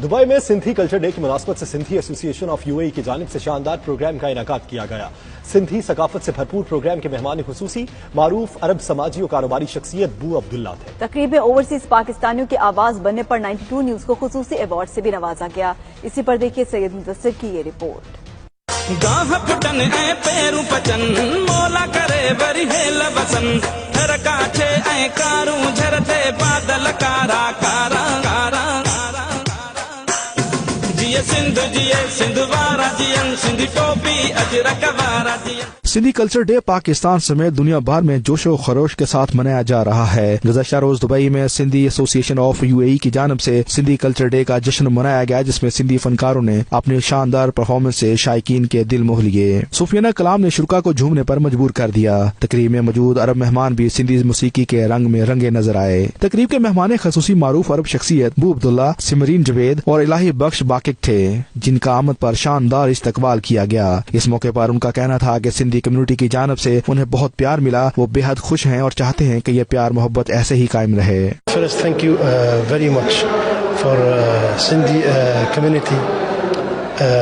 Dubai में Sindhi culture day की मुनासबत से सिंधी एसोसिएशन ऑफ यूएई की जानिब से शानदार प्रोग्राम का इनाकाद किया गया। सिंधी सकाफत से भरपूर प्रोग्राम के मेहमान खुसूसी मारूफ अरब समाजी और कारोबारी शख्सियत बू अब्दुल्ला थे। तकरीब में ओवरसीज पाकिस्तानियों की आवाज बनने पर 92 न्यूज को खुसूसी अवार्ड से भी नवाजा गया। इसी पर देखिए सैयद मुदस्सिर की ये रिपोर्ट। गाह पुटन ऐ पेरू पचन मोला करे बरी हेल बसन थर काछे ऐ कारू झरते बादल कारा कारा कारा जिये सिंध जिये सिंधवारा जियन सिंधी टोपी अजरक वारा जियन। सिंधी कल्चर डे पाकिस्तान समेत दुनिया भर में जोशो खरोश के साथ मनाया जा रहा है। गुज़श्ता रोज दुबई में सिंधी एसोसिएशन ऑफ यूएई की जानिब से सिंधी कल्चर डे का जश्न मनाया गया, जिसमें सिंधी फनकारों ने अपनी शानदार परफॉर्मेंस से शायकीन के दिल मोह लिए। सूफियाना कलाम ने शुरा को झूमने पर मजबूर कर दिया। तकरीब में मौजूद अरब मेहमान भी सिंधी मौसीकी के रंग में रंगे नजर आए। तकरीब के मेहमान खसूसी मारूफ अरब शख्सियत बू अब्दुल्ला, सिमरीन जवेद और इलाही बख्श बाकिक थे, जिनका आमद पर शानदार इस्तकबाल किया गया। इस मौके पर उनका कहना था कि सिंधी कम्युनिटी की जानिब से उन्हें बहुत प्यार मिला। वो बेहद खुश हैं और चाहते हैं कि ये प्यार मोहब्बत ऐसे ही कायम रहे। First, thank you very much for Sindhi community.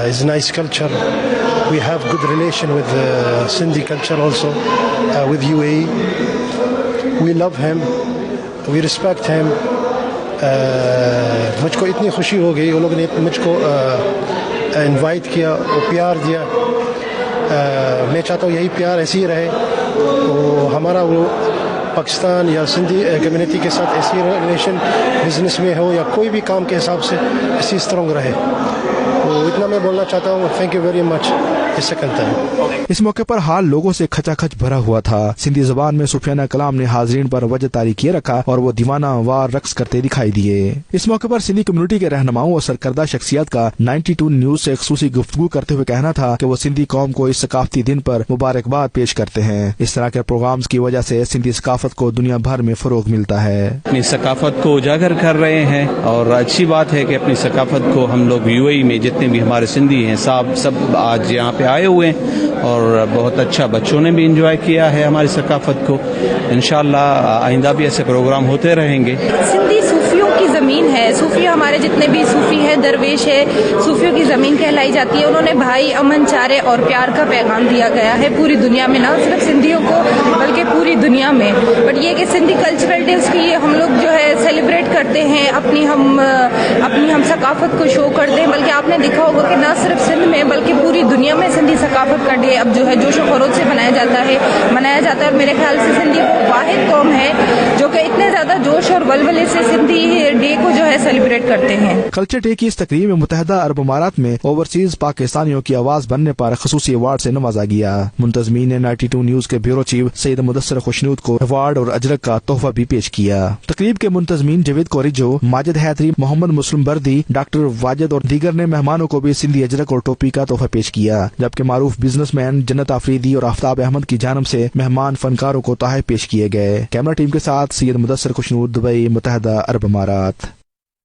It's nice culture. We have good relation with Sindhi culture also, with UAE. We love him. We respect him. मुझको इतनी खुशी हो गई, उन लोगों ने मुझको इनवाइट किया और प्यार दिया। मैं चाहता हूँ यही प्यार ऐसे ही रहे, तो हमारा वो पाकिस्तान या सिंधी कम्युनिटी के साथ ऐसी रिलेशन बिजनेस में हो या कोई भी काम के हिसाब से ऐसी स्ट्रॉन्ग रहे। तो इतना मैं बोलना चाहता हूँ। Thank you very much. इस मौके पर हाल लोगों से खचाखच भरा हुआ था। सिंधी जबान में सूफियाना कलाम ने हाजरीन पर वजह तारी किए रखा और वो दीवाना वार रक्स करते दिखाई दिए। इस मौके पर सिंधी कम्युनिटी के रहनुमाओं और सरकर्दा शख्सियत का 92 न्यूज से खुसूसी गुफ्तगू करते हुए कहना था कि वो सिंधी कौम को इस सकाफती दिन पर मुबारकबाद पेश करते हैं। इस तरह के प्रोग्राम्स की वजह से सिंधी सकाफत को दुनिया भर में फरोग मिलता है। अपनी सकाफत को उजागर कर रहे हैं और अच्छी बात है कि अपनी सकाफत को हम लोग यूएई में जितने भी हमारे सिंधी हैं सब आज यहाँ पे आए हुए हैं और बहुत अच्छा बच्चों ने भी एंजॉय किया है हमारी सकाफत को। इंशाअल्लाह आइंदा भी ऐसे प्रोग्राम होते रहेंगे। सिंधी सूफियों की ज़मीन है। सूफी हमारे जितने भी सूफी है, दरवेश है, सूफियों की ज़मीन कहलाई जाती है। उन्होंने भाई अमन चारे और प्यार का पैगाम दिया गया है पूरी दुनिया में, ना सिर्फ सिंधियों को बल्कि पूरी दुनिया में। बट ये कि सिंधी कल्चरल डे उसकी ये हम लोग जो है सेलिब्रेट करते हैं, अपनी हम सकाफत को शो करते हैं। बल्कि आपने देखा होगा कि ना सिर्फ सिंध में बल्कि पूरी दुनिया में सिंधी सकाफत का डे अब जो है जोशो खरोश से मनाया जाता है। और मेरे ख्याल से सिंधी वाहिद कौम है जो कि इतने ज्यादा जोश और वलवले से सिंधी डे को जो है सेलिब्रेट करते हैं। कल्चर डे की इस तकरीब में मुत्तहिदा अरब अमारात में ओवरसीज पाकिस्तानियों की आवाज बनने पर खसूसी अवार्ड से नवाजा गया। मुंतजमीन ने 92 न्यूज के ब्यूरो चीफ सैयद मुदस्सिर खुशनूद को अवार्ड और अजरक का तोहफा भी पेश किया। तकरीब के मुंतजमीन जवेद कोरिजो, माजिद हैदरी, मोहम्मद मुस्लिम बर्दी, डॉक्टर वाजिद और दीगर ने मेहमानों को भी सिंधी अजरक और टोपी का तोहफा पेश किया, जबकि मारूफ बिजनेसमैन जन्नत आफरीदी और आफ्ताब अहमद की जानिब से मेहमान फनकारों को तोहफे पेश किए गए। कैमरा टीम के साथ सैयद मुदस्सिर खुशनूद, दुबई, मुत्तहिदा अरब अमारात।